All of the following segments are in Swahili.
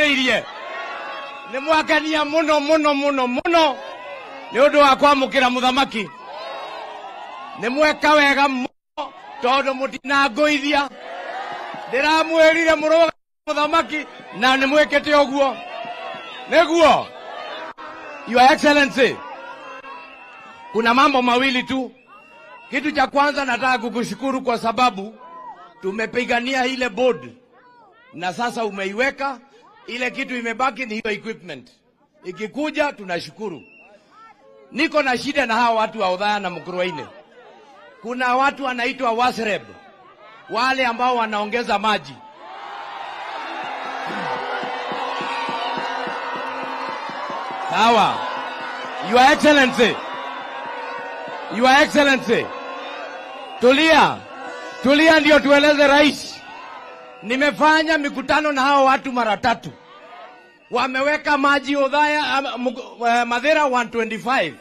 muthikiririe ni mwakania muno muno muno muno ni undu wa kwamukira muthamaki ni mweka wega muno tondu mutinanguithia ndiramwirire muruga muthamaki na ni mwekete oguo neguo. Your Excellency, kuna mambo mawili tu. Kitu cha kwanza nataka kukushukuru kwa sababu tumepigania ile board na sasa umeiweka. Ile kitu imebaki ni hiyo equipment. Ikikuja tunashukuru. Niko na shida na hawa watu wa Othaya na Mukurweini. Kuna watu wanaitwa Wasreb, wale ambao wanaongeza maji. Sawa. Your Excellency, Your Excellency, tulia ndio tueleze rais. Nimefanya mikutano na hao watu mara 3. Wameweka maji Othaya Mathira 125.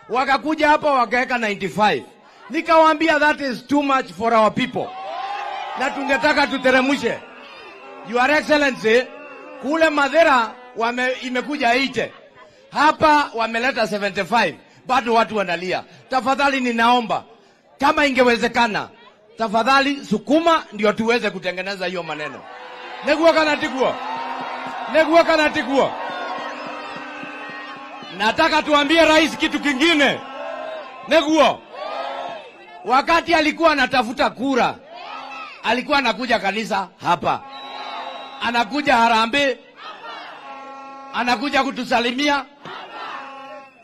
Wakakuja hapa wakaweka 95. Nikawaambia that is too much for our people. Na tungetaka tuteremushe. Your Excellency, kule Mathira imekuja 80. Hapa wameleta 75. Bado watu wanalia. Tafadhali ninaomba kama ingewezekana, tafadhali sukuma ndio tuweze kutengeneza hiyo maneno. Neguo kana tiguo. Nataka tuambie rais kitu kingine. Neguo, wakati alikuwa anatafuta kura, alikuwa anakuja kanisa hapa, anakuja Harambee, anakuja kutusalimia.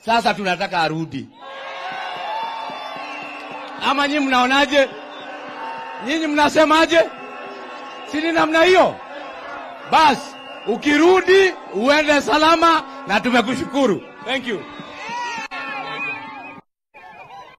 Sasa tunataka arudi. Ama nyinyi mnaonaje? Nyinyi mnasemaje? Sini namna hiyo? Bas, ukirudi uende salama na tumekushukuru. Thank you.